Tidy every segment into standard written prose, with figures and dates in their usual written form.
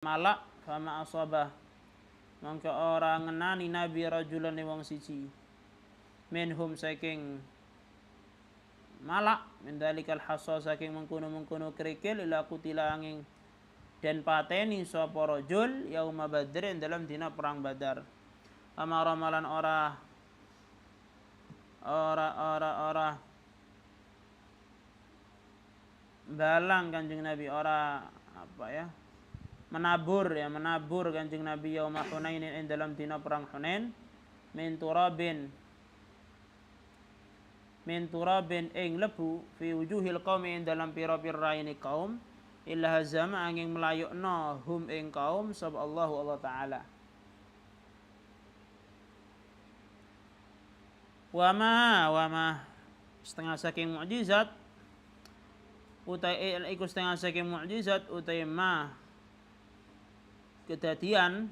malak fama asabah mangka ora ngenani nabi rajulan wong siji minhum saking malak min dalikal hasa saking mengkono-mengkono kerikil ila kutila angin dan pateni sapa rajul yauma badrin dalam dina perang badar amara malan ora balang kanjeng nabi ora menabur kanjeng nabi yauma hunain dalam dina perang hunain min turabin ing lebu fi wujuhil qaumi dalam pira-pira ini kaum illa hazama angin melayukna hum ing kaum sab Allah taala wama setengah saking mukjizat utai iku setengah saking mukjizat utai ma kedadian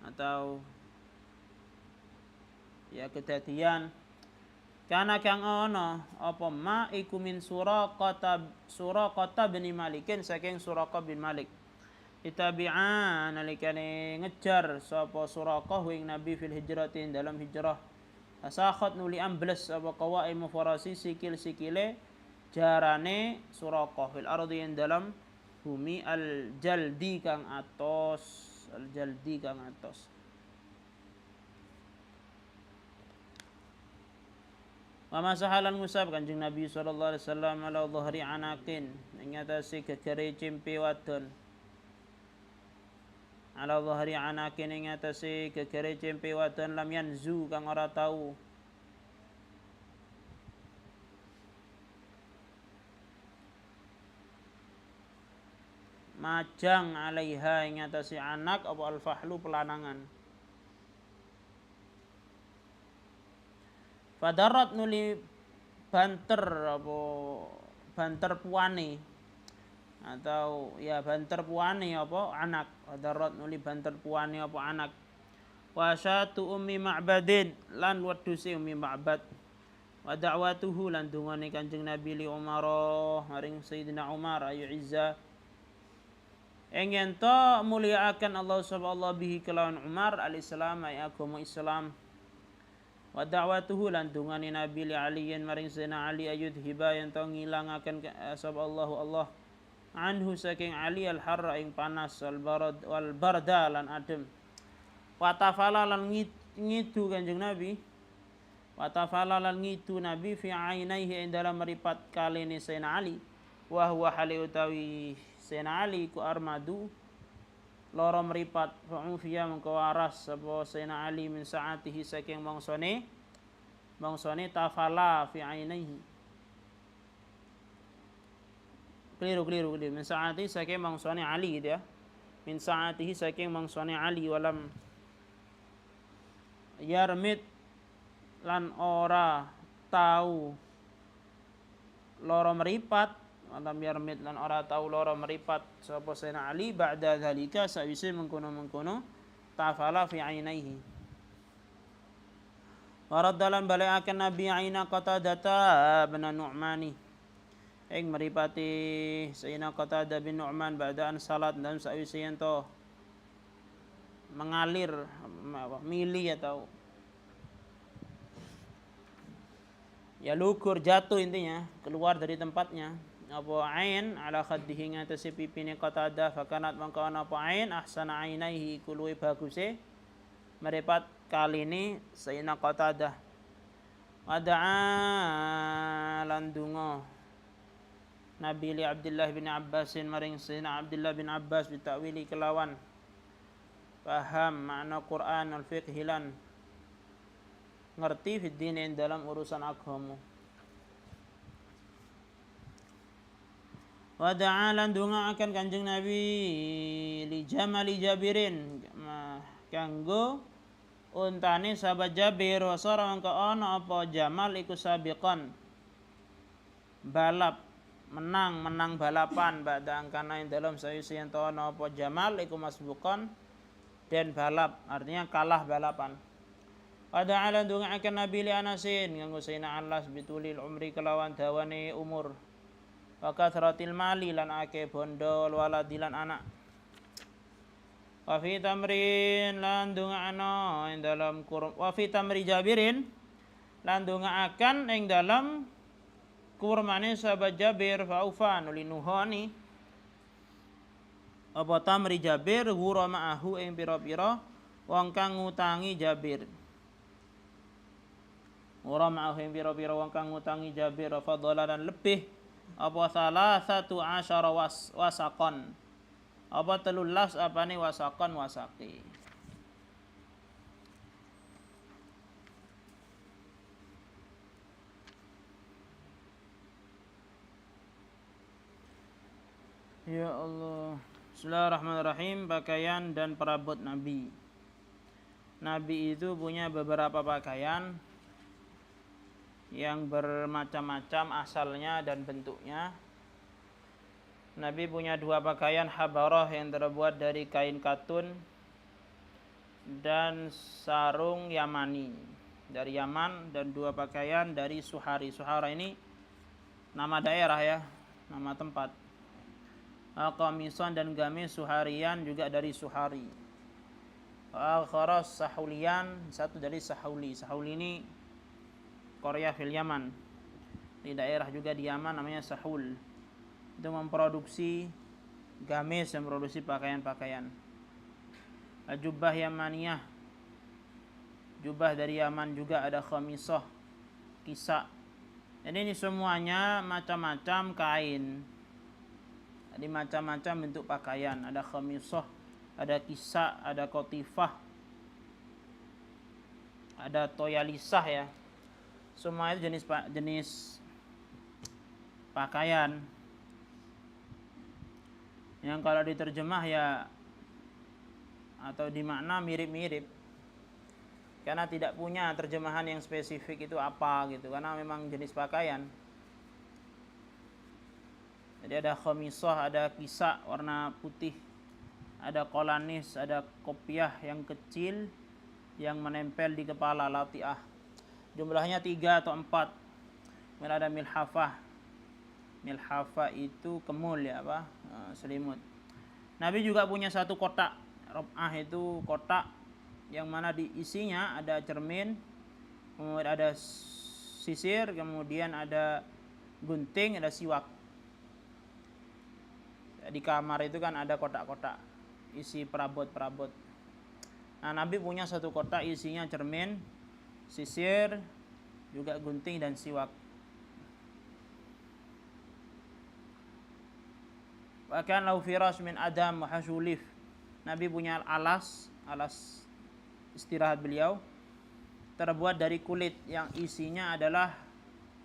atau kedadian karena kang ono apa ma iku min Suraqata bin Malikin saking Suraqah bin Malik itabi'an nalikane ngejar sapa Suraqah wing nabi fil hijratin dalam hijrah asakhat nuli ambles apa qawaimu farasi sikile jarane Suraqah fil ardi dalam bumi al-jaldi kang atos wa masahalan ngusap kanjeng Nabi sallallahu alaihi wasallam ala dhahri anakin ing atase gegere cimpe wadon ala dhahri anakin ing atase gegere cimpe wadon lam yanzu kang ora tau majang alaiha ing atase anak apa al-fahlu pelanangan fadarat nuli banter puane atau banter puane apa anak fadarat nuli banter puane apa anak wasatu ummi ma'badin lan weduse ummi ma'bad wa da'watuhu lan dungane kanjeng Nabi li Umar maring Sayyidina Umar ayu izza ento muliaaken Allah subhanahu bihi kelawan Umar al-Islam ay agama Islam wa da'watuhu lan dungane Nabi li aliyin maring Sayyidina Ali ayud hiba ento ngilangaken subhanahu Allah anhu saking Ali al-harra ing panas wal barda lan adem wa tafala lan ngidu kanjeng Nabi wa tafala lan ngidu Nabi fi ainaihi ing dalam meripat kalene Sayyidina Ali wa huwa hali utawi Sayyidina Ali ku armadu loro meripat fa'ufiya mengko waras sapa Sayyidina Ali min saatihi saking mangsane tafala fi ainaihi keliru min saatihi saking mangsane Ali gitu ya min saatihi saking mangsane Ali walam yarmit lan ora tau loro meripat alam yarmit lan ora tau loro meripat sapa Sayyidina Ali ba'da zalika sawise mengkono tafala fi ainaihi waraddalan balaaken Nabi aina Qatadah bin Nu'mani ing meripati Sayyidina Qatadah bin Nu'man ba'da an salat dan sawise ento mengalir mili atau lukur jatuh intinya keluar dari tempatnya apa ain ala khaddihi ngatasi pipine Qatadah fakanat mangka ana apa ain ahsana ainaihi kului baguse meripat kali ini Sayyidina Qatadah wada'a landungo Nabi li Abdullah bin Abbasin maring Sayyidina Abdullah bin Abbas ditakwili kelawan paham makna Quran al-fiqh lan ngerti fid din dalam urusan agama wa ta'ala dunga akan kanjeng Nabi li jamali Jabirin kanggo untane sahabat Jabir wa sarang ka ana apa jamal iku sabiqan balap menang balapan ba'da angkana dalam sayusi yen ana apa jamal iku masbuqan dan balap artinya kalah balapan wa ta'ala dunga akan Nabi li Anasin kanggo Sayyidina Anas bitulil umri kelawan dawane umur wa kathratil mali lan akeh bondo waladilan anak Wa fi tamrin lan dongakno ing dalam wa fi tamri Jabirin lan dongaaken ing dalam kurmane sahabat Jabir faufa nuli nuhoni apa tamri Jabir hura ma'ahu ing pira-pira wong kang ngutangi Jabir. Hura ma'ahu ing pira-pira wong kang ngutangi Jabir fadhalan lebih apa salah 11 wasakon. Apa 13 apane wasakon wasaki. Ya Allah. Bismillahirrahmanirrahim. Pakaian dan perabot Nabi. Nabi itu punya beberapa pakaian yang bermacam-macam asalnya dan bentuknya. Nabi punya 2 pakaian habarah yang terbuat dari kain katun dan sarung Yamani dari Yaman, dan 2 pakaian dari Suhari. Suhara ini nama daerah ya, nama tempat. Qamisan dan gamis Suharian juga dari Suhari. Kharas Sahulian, satu dari Sahuli. Sahuli ini Korea fil Yaman. Di daerah juga di Yaman namanya Sahul. Itu memproduksi gamis dan memproduksi pakaian-pakaian. Jubah Yamaniyah, jubah dari Yaman juga ada khamisah, kisah. Ini semuanya macam-macam kain. Jadi macam-macam bentuk pakaian. Ada khamisah, ada kisah, ada kotifah, ada toyalisah ya. Semua itu jenis pakaian yang kalau diterjemah ya atau dimakna mirip-mirip, karena tidak punya terjemahan yang spesifik itu apa gitu, karena memang jenis pakaian. Jadi ada khamisah, ada kisah warna putih, ada kolanis, ada kopiah yang kecil yang menempel di kepala, latiah. Jumlahnya 3 atau 4. Kemudian ada milhafah. Milhafah itu kemul ya, selimut. Nabi juga punya 1 kotak. Rob'ah itu kotak yang mana diisinya ada cermin, kemudian ada sisir, kemudian ada gunting, ada siwak. Di kamar itu kan ada kotak-kotak isi perabot-perabot. Nah, Nabi punya 1 kotak isinya cermin, sisir, juga gunting dan siwak. Bahkan lau firas min adam wa hasulif. Nabi punya alas istirahat beliau terbuat dari kulit yang isinya adalah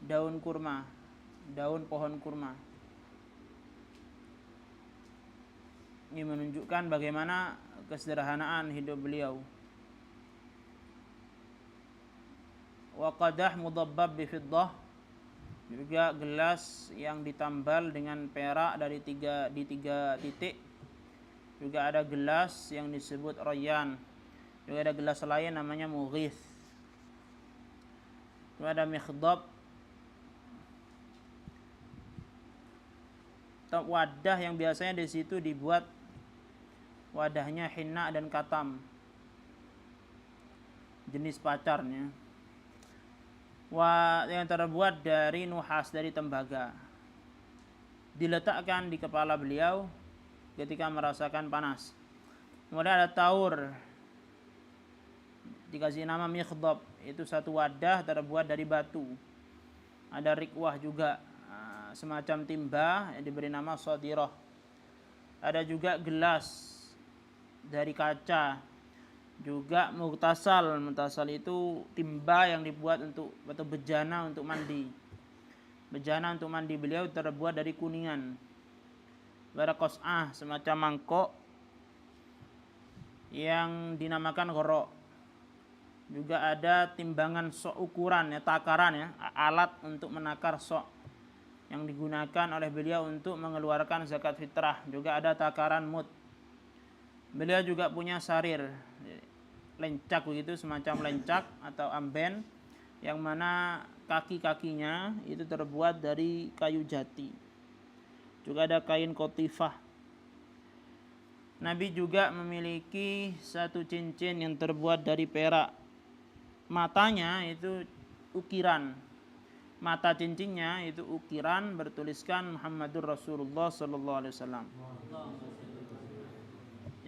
daun kurma, daun pohon kurma. Ini menunjukkan bagaimana kesederhanaan hidup beliau. Wa qadah mudabbab bi fiddah, juga gelas yang ditambal dengan perak dari 3 titik. Juga ada gelas yang disebut Rayyan. Juga ada gelas lain namanya Mughith. Juga ada mikhdab, wadah yang biasanya di situ dibuat wadahnya hinna dan katam, jenis pacarnya. Yang terbuat dari nuhas, dari tembaga, diletakkan di kepala beliau ketika merasakan panas. Kemudian ada taur, dikasih nama mikhdab, itu 1 wadah terbuat dari batu. Ada rikwah juga, semacam timba yang diberi nama sadirah. Ada juga gelas dari kaca. Juga mughtasal itu timba yang dibuat untuk atau bejana untuk mandi. Bejana untuk mandi beliau terbuat dari kuningan. Ada qas'ah, semacam mangkok yang dinamakan ghara. Juga ada timbangan sok ukuran ya, takaran ya, alat untuk menakar sok yang digunakan oleh beliau untuk mengeluarkan zakat fitrah. Juga ada takaran mud. Beliau juga punya sarir, lencak begitu, semacam lencak atau amben, yang mana kaki-kakinya itu terbuat dari kayu jati. Juga ada kain kotifah. Nabi juga memiliki satu cincin yang terbuat dari perak. Matanya itu ukiran. Mata cincinnya itu ukiran bertuliskan Muhammadur Rasulullah sallallahu alaihi wasallam.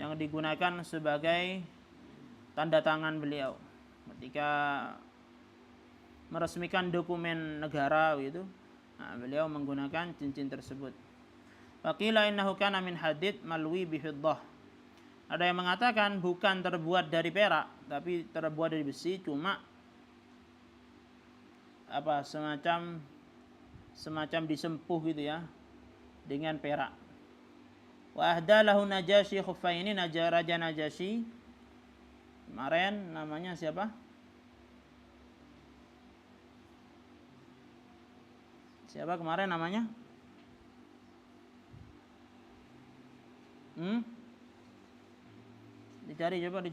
Yang digunakan sebagai tanda tangan beliau ketika meresmikan dokumen negara gitu. Nah, beliau menggunakan cincin tersebut. Waqila innahu kana min hadid malwi bi fiddah. Ada yang mengatakan bukan terbuat dari perak, tapi terbuat dari besi, cuma semacam disempuh gitu ya dengan perak. Wa ahda lahu Najasyi khuffaini, Raja Najasyi kemarin namanya siapa? Siapa kemarin namanya? Dicari apa?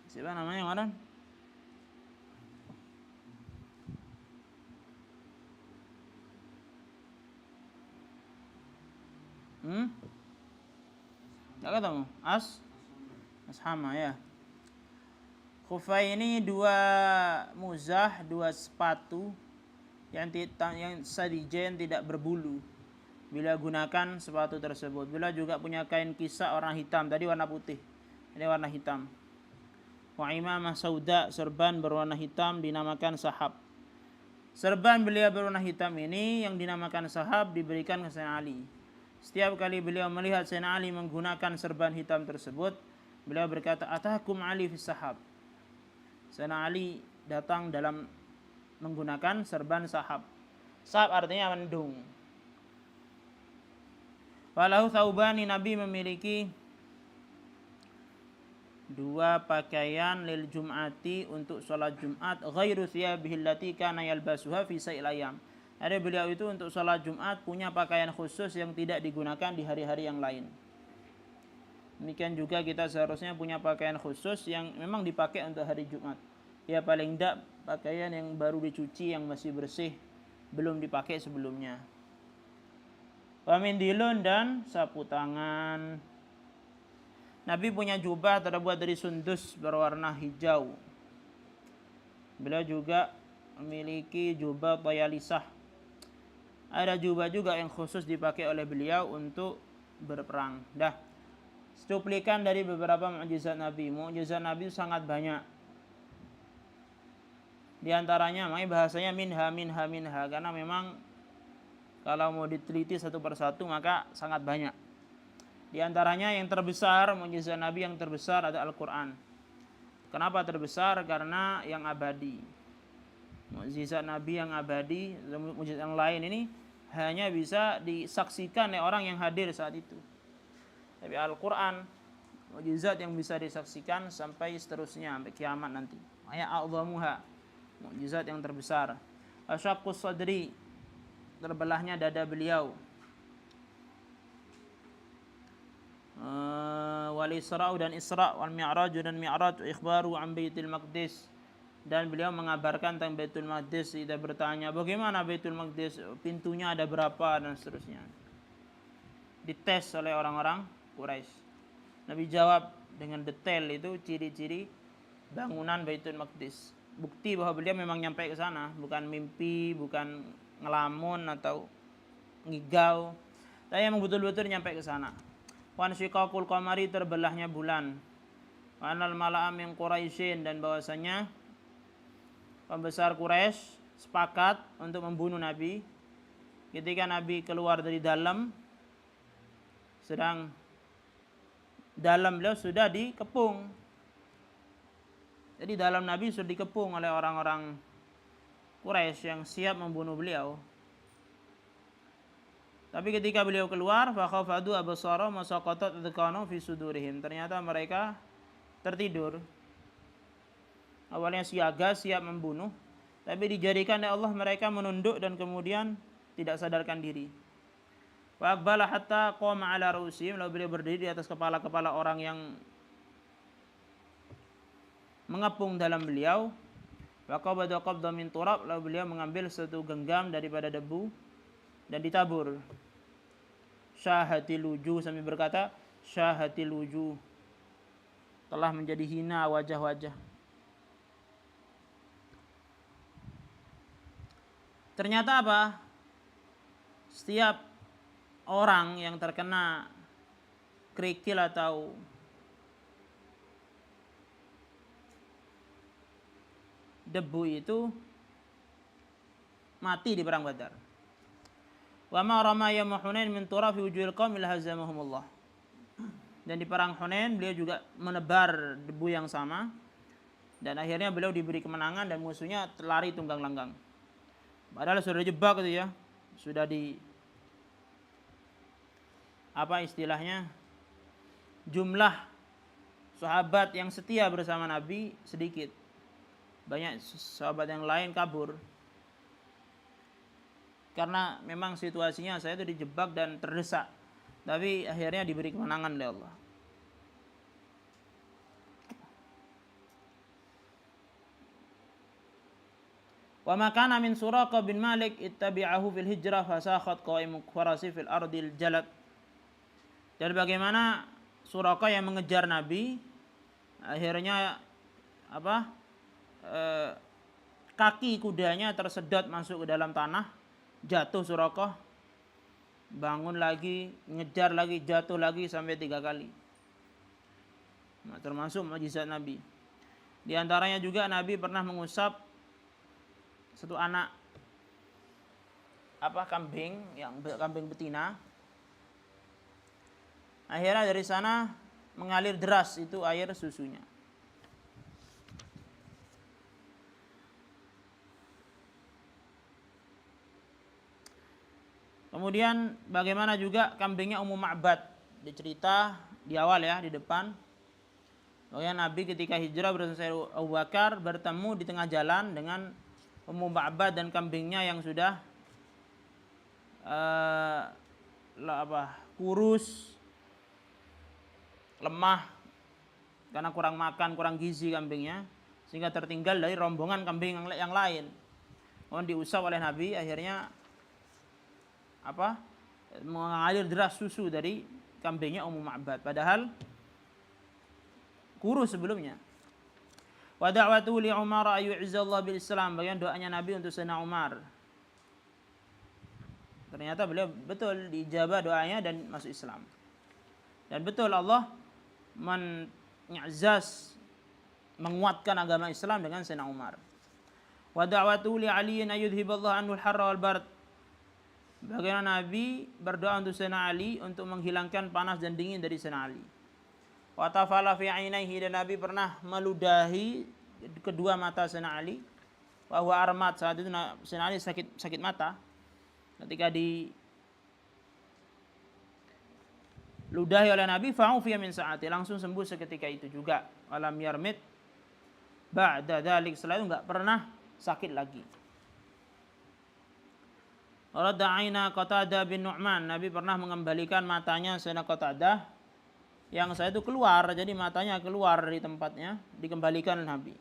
Siapa namanya kemarin? Enggak ketemu? Ashama ya. Khufai ini dua muzah, dua sepatu yang sadijen tidak berbulu bila gunakan sepatu tersebut. Bila juga punya kain kisah warna hitam, tadi warna putih, ini warna hitam. Wa imamah sauda, serban berwarna hitam dinamakan sahab. Serban beliau berwarna hitam ini yang dinamakan sahab diberikan ke Sayyidina Ali. Setiap kali beliau melihat Sayyidina Ali menggunakan serban hitam tersebut, beliau berkata, "Atakum Ali fis sahab." Sayyidina Ali datang dalam menggunakan serban sahab. Sahab artinya mendung. Walahu thawbani, Nabi memiliki dua pakaian lil jum'ati untuk sholat Jumat, ghairu thiyabihi allati kana yalbasuha fi sa'il ayam. Ada beliau itu untuk sholat Jumat punya pakaian khusus yang tidak digunakan di hari-hari yang lain. Demikian juga kita seharusnya punya pakaian khusus yang memang dipakai untuk hari Jumat. Ya paling tidak pakaian yang baru dicuci, yang masih bersih, belum dipakai sebelumnya. Wamindilun, dan sapu tangan. Nabi punya jubah terbuat dari sundus berwarna hijau. Beliau juga memiliki jubah tayalisah. Ada jubah juga yang khusus dipakai oleh beliau untuk berperang. Cuplikan dari beberapa mukjizat Nabi. Mukjizat Nabi sangat banyak. Di antaranya, makanya bahasanya minha, karena memang kalau mau diteliti satu persatu maka sangat banyak. Di antaranya yang terbesar, mukjizat Nabi yang terbesar ada Al-Quran. Kenapa terbesar? Karena yang abadi. Mukjizat Nabi yang abadi, mukjizat yang lain ini hanya bisa disaksikan oleh orang yang hadir saat itu. Tapi Al-Quran, mukjizat yang bisa disaksikan sampai seterusnya, sampai kiamat nanti. Makanya a'zamuha, mukjizat yang terbesar. Asyaqqus sadri, terbelahnya dada beliau. Wal Isra'u, dan Isra', wal Mi'raj, dan Mi'raj, wa ikhbaru an Baitul Maqdis, dan beliau mengabarkan tentang Baitul Maqdis. Kita bertanya, bagaimana Baitul Maqdis, pintunya ada berapa, dan seterusnya. Dites oleh orang-orang Quraisy. Nabi jawab dengan detail itu ciri-ciri bangunan Baitul Maqdis. Bukti bahwa beliau memang nyampe ke sana, bukan mimpi, bukan ngelamun atau ngigau. Tapi memang betul-betul nyampe ke sana. Wan syiqaqul qamari, terbelahnya bulan. Wa anal mala'a min Quraisyin, dan bahwasanya pembesar Quraisy sepakat untuk membunuh Nabi ketika Nabi keluar dari dalam, sedang dalam beliau sudah dikepung. Jadi dalam Nabi sudah dikepung oleh orang-orang Quraisy yang siap membunuh beliau. Tapi ketika beliau keluar, fa khafadu absara masaqatat dzakanu fi sudurihim. Ternyata mereka tertidur. Awalnya siaga, siap membunuh, tapi dijadikan oleh Allah mereka menunduk dan kemudian tidak sadarkan diri. Wa aqbala hatta qama ala rusihim, lalu beliau berdiri di atas kepala-kepala orang yang mengepung dalam beliau. Wa qabada qabda min turab, lalu beliau mengambil satu genggam daripada debu dan ditabur. Syahatil wujuh, sambil berkata syahatil wujuh, telah menjadi hina wajah-wajah. Ternyata apa? Setiap orang yang terkena kerikil atau debu itu mati di perang Badar. Wa ma ramaya Hunain min turaf fi wujuhil qaum illa hazamahumullah. Dan di perang Hunain beliau juga menebar debu yang sama, dan akhirnya beliau diberi kemenangan dan musuhnya lari tunggang langgang. Padahal sudah dijebak gitu ya. Sudah di apa istilahnya? Jumlah sahabat yang setia bersama Nabi sedikit. Banyak sahabat yang lain kabur. Karena memang situasinya saya itu dijebak dan terdesak. Tapi akhirnya diberi kemenangan oleh Allah. Wa ma kana min Suraqa bin Malik ittabi'ahu fil hijrah fasakhat qaimu farasi fil ardil jalad. Dan bagaimana Suraqa yang mengejar Nabi, akhirnya kaki kudanya tersedot masuk ke dalam tanah, jatuh Suraqah, bangun lagi, ngejar lagi, jatuh lagi sampai 3 kali. Nah, termasuk mukjizat Nabi. Di antaranya juga Nabi pernah mengusap satu anak kambing, yang kambing betina. Akhirnya dari sana mengalir deras itu air susunya. Kemudian bagaimana juga kambingnya Ummu Ma'bad, dicerita di awal ya, di depan. Bahwa Nabi ketika hijrah bersama Abu Bakar bertemu di tengah jalan dengan Ummu Ma'bad dan kambingnya yang sudah kurus, lemah karena kurang makan, kurang gizi kambingnya, sehingga tertinggal dari rombongan kambing yang lain. Kemudian diusap oleh Nabi, akhirnya mengalir deras susu dari kambingnya Ummu Ma'bad, padahal kurus sebelumnya. Wa da'watu li Umar ayyu'izzallahu bil Islam, bagian doanya Nabi untuk Sayyidina Umar. Ternyata beliau betul diijabah doanya dan masuk Islam. Dan betul Allah mengi'zaz, menguatkan agama Islam dengan Sayyidina Umar. Wa da'watu li Ali ayyudhiballahu anhu al-harra wal bard. Bagaimana Nabi berdoa untuk Sayyidina Ali untuk menghilangkan panas dan dingin dari Sayyidina Ali. Wa tafala fi 'ainaihi, dan Nabi pernah meludahi kedua mata Sayyidina Ali. Wa huwa armat, saat itu Sayyidina Ali sakit mata. Ketika diludahi oleh Nabi, fa'ufiya min sa'ati, langsung sembuh seketika itu juga. Walam yarmit ba'da dzalik, setelah itu enggak pernah sakit lagi. Radda aina Qatadah bin Nu'man, Nabi pernah mengembalikan matanya Sayyidina Qatadah yang saya itu keluar, jadi matanya keluar dari tempatnya, dikembalikan Nabi.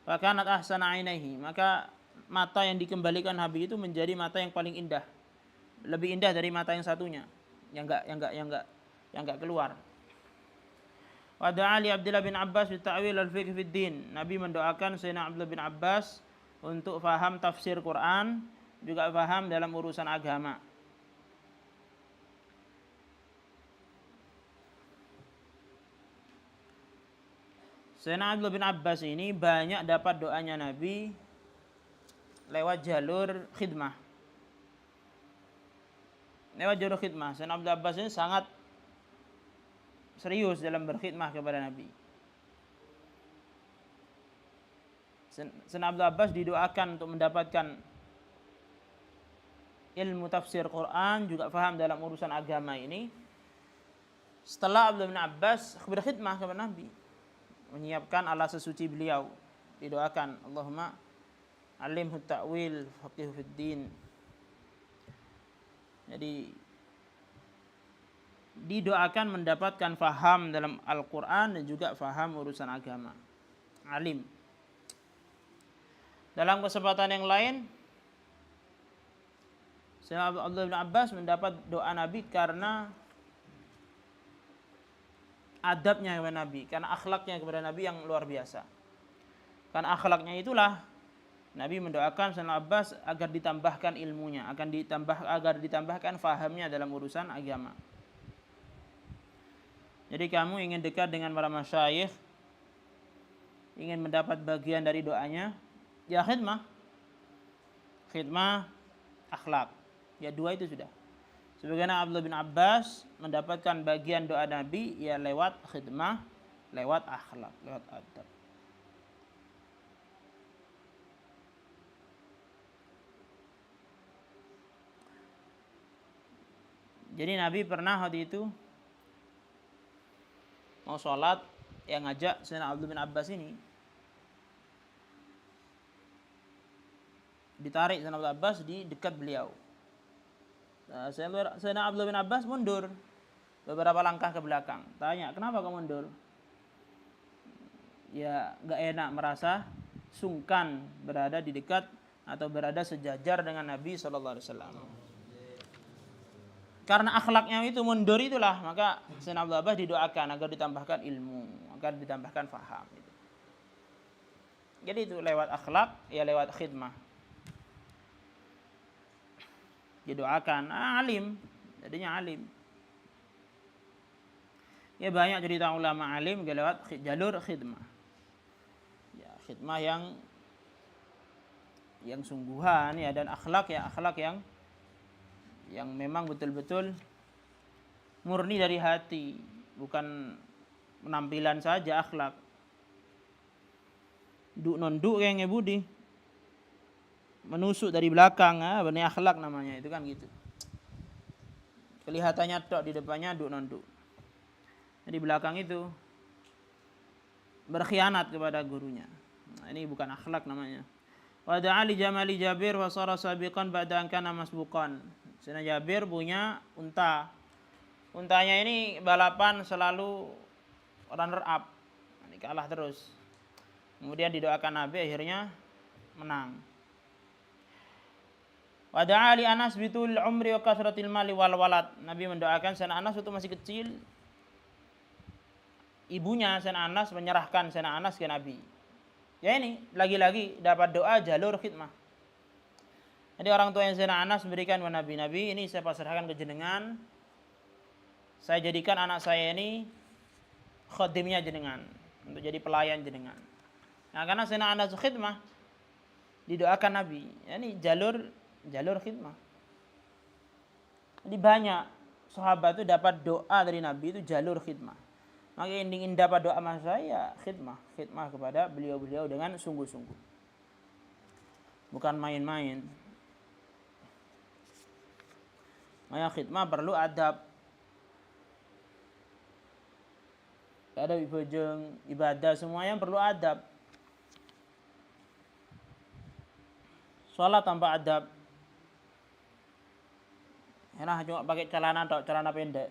Wa kanat ahsana ainaihi, maka mata yang dikembalikan Nabi itu menjadi mata yang paling indah, lebih indah dari mata yang satunya yang enggak keluar. Wa da'a li Abdullah bin Abbas bi ta'wil al-fiqh fid din, Nabi mendoakan Sayyidina Abdullah bin Abbas untuk faham tafsir Quran, juga paham dalam urusan agama. Sayyidina Abdullah bin Abbas ini banyak dapat doanya Nabi lewat jalur khidmah. Sayyidina Abdullah bin Abbas ini sangat serius dalam berkhidmah kepada Nabi. Sayyidina Abdullah bin Abbas didoakan untuk mendapatkan ilmu tafsir Quran, juga faham dalam urusan agama ini. Setelah Abdullah bin Abbas berkhidmah kepada Nabi, menyiapkan alat sesuci beliau, didoakan Allahumma alimhu ta'wil faqihu fid din. Jadi didoakan mendapatkan faham dalam Al-Quran dan juga faham urusan agama, alim. Dalam kesempatan yang lain, Sayyidina Abdullah bin Abbas mendapat doa Nabi karena adabnya kepada Nabi, karena akhlaknya kepada Nabi yang luar biasa. Karena akhlaknya itulah Nabi mendoakan Sayyidina Abbas agar ditambahkan ilmunya, agar ditambahkan fahamnya dalam urusan agama. Jadi kamu ingin dekat dengan para masyayikh, ingin mendapat bagian dari doanya, ya khidmah, akhlak. Ya dua itu sudah. Sebagaimana Abdullah bin Abbas mendapatkan bagian doa Nabi ya lewat khidmah, lewat akhlak, lewat adab. Jadi Nabi pernah waktu itu mau sholat yang ngajak Sayyidina Abdullah bin Abbas ini. Ditarik Sayyidina Abdullah bin Abbas di dekat beliau. Nah, Sayyidina Abdullah bin Abbas mundur beberapa langkah ke belakang. Tanya, kenapa kamu mundur? Ya gak enak, merasa sungkan berada di dekat atau berada sejajar dengan Nabi SAW. Karena akhlaknya itu mundur itulah, maka Sayyidina Abdullah Abbas didoakan agar ditambahkan ilmu, agar ditambahkan faham. Jadi itu lewat akhlak, ya lewat khidmah. Didoakan, alim, jadinya alim. Ya banyak cerita ulama alim lewat jalur khidmah. Ya khidmah yang sungguhan ya, dan akhlak yang memang betul-betul murni dari hati, bukan penampilan saja akhlak. Duk nonduk kayak ngebudi, menusuk dari belakang, benih akhlak namanya itu kan gitu. Kelihatannya tok, di depannya duk nonduk. Di belakang itu berkhianat kepada gurunya. Nah, ini bukan akhlak namanya. Wa da'a li jamali Jabir wa sara sabiqan ba'da an kana masbuqan. Sayyidina Jabir punya unta. Untanya ini balapan selalu runner up. Ini kalah terus. Kemudian didoakan Nabi, akhirnya menang. Wa da'a li Anas bitul umri wa kasratil mali wal walad. Nabi mendoakan Sayyidina Anas waktu masih kecil. Ibunya Sayyidina Anas menyerahkan Sayyidina Anas ke Nabi. Ya ini lagi-lagi dapat doa jalur khidmah. Jadi orang tua yang Sayyidina Anas memberikan kepada Nabi, Nabi ini saya pasrahkan ke jenengan. Saya jadikan anak saya ini khadimnya jenengan, untuk jadi pelayan jenengan. Nah, karena Sayyidina Anas khidmah, didoakan Nabi. Ya, ini jalur khidmah. Jadi banyak sahabat itu dapat doa dari Nabi itu jalur khidmah. Maka ingin dapat doa mas saya, khidmah kepada beliau-beliau dengan sungguh-sungguh. Bukan main-main. Maka khidmah perlu adab. Adab ibadah semuanya perlu adab. Sholat tanpa adab. Enak cuma pakai celana pendek.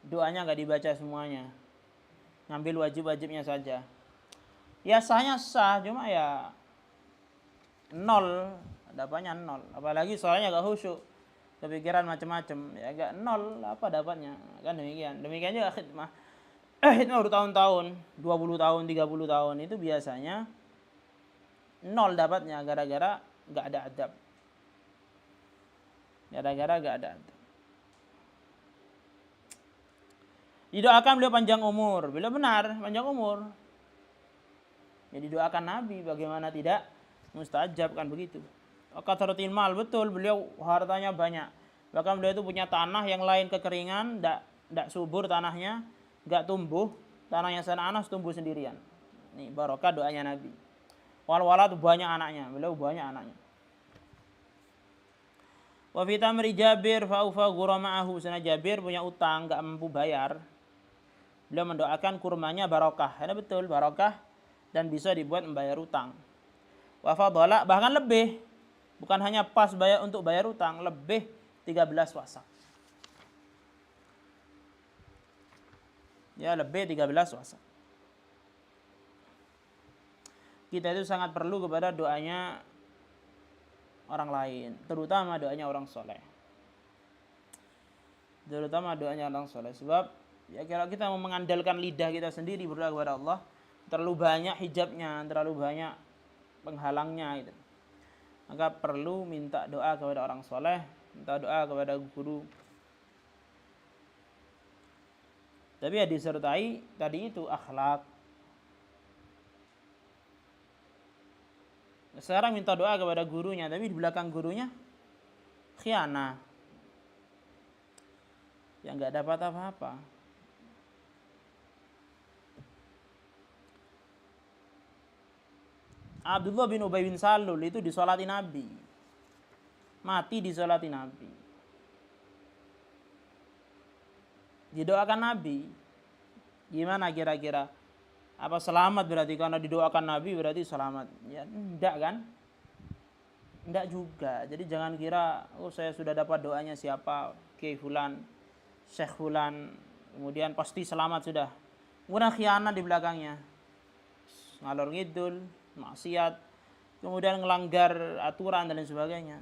Doanya nggak dibaca semuanya, ngambil wajib-wajibnya saja. Ya sahnya sah, cuma ya nol, dapatnya nol. Apalagi soalnya gak khusyuk, kepikiran macam-macam, ya gak nol, apa dapatnya? Kan demikian juga khidmah. Khidmah bertahun-tahun, 20 tahun, 30 tahun itu biasanya nol dapatnya gara-gara gak ada adab. Gara-gara gak ada adab. Didoakan beliau panjang umur. Beliau benar, panjang umur. Ya didoakan Nabi, bagaimana tidak mustajab, kan begitu. Kathratil mal, betul, beliau hartanya banyak. Bahkan beliau itu punya tanah yang lain kekeringan, tidak subur tanahnya, enggak tumbuh. Tanahnya Sayyidina Anas tumbuh sendirian. Ini barokah doanya Nabi. Wal-walad banyak anaknya, beliau banyak anaknya. Wa fi tamri Jabir fa ufa ghurama'ahu. Sayyidina Jabir punya utang, enggak mampu bayar. Beliau mendoakan kurmanya barokah. Karena betul barokah dan bisa dibuat membayar utang. Wa fadhala, bahkan lebih. Bukan hanya pas untuk bayar utang, lebih 13 wasak. Ya, lebih 13 wasak. kita itu sangat perlu kepada doanya orang lain, terutama doanya orang soleh. Terutama doanya orang soleh. Sebab ya kalau kita mau mengandalkan lidah kita sendiri berdoa kepada Allah, terlalu banyak hijabnya, terlalu banyak penghalangnya gitu. Maka perlu minta doa kepada orang soleh, minta doa kepada guru. Tapi ya disertai tadi itu akhlak. Sekarang minta doa kepada gurunya, tapi di belakang gurunya khianah. Ya nggak dapat apa-apa. Abdullah bin Ubay bin Salul itu disolati Nabi. Mati disolati Nabi. Didoakan Nabi. Gimana kira-kira? Apa selamat berarti karena didoakan Nabi berarti selamat? Ya enggak kan? Enggak juga. Jadi jangan kira saya sudah dapat doanya siapa, Kiai fulan, Syekh fulan, kemudian pasti selamat sudah. Kemudian khianat di belakangnya. Ngalor ngidul, maksiat, kemudian ngelanggar aturan dan lain sebagainya.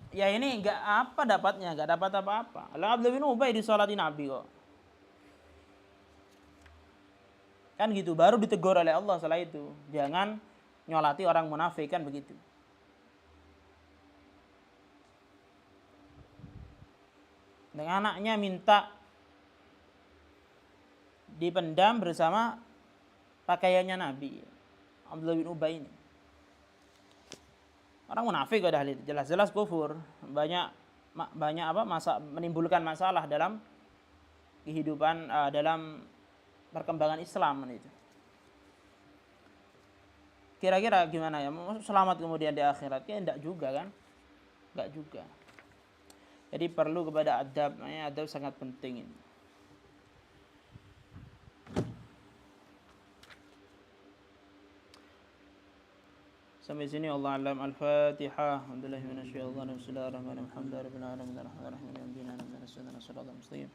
Ya ini enggak apa dapatnya, enggak dapat apa-apa. Abdullah bin Ubay disolati Nabi kok. Kan gitu, baru ditegur oleh Allah setelah itu. Jangan nyolati orang munafik, kan begitu. Dan anaknya minta dipendam bersama pakaiannya Nabi. Abdullah bin Ubay ini. Orang munafik udah jelas-jelas kufur. Banyak menimbulkan masalah dalam kehidupan, dalam perkembangan Islam itu. Kira-kira gimana ya? Selamat kemudian di akhirat? Ya enggak juga kan? Enggak juga. Jadi perlu kepada adab, adab sangat penting ini. Sampai sini Allah alam. Al-Fatihah. Alhamdulillah minasyaitonir rajim. Bismillahirrahmanirrahim. Alhamdulillahirabbil alamin. Arrahmanirrahim. Maliki yaumiddin. Iyyaka na'budu wa iyyaka nasta'in.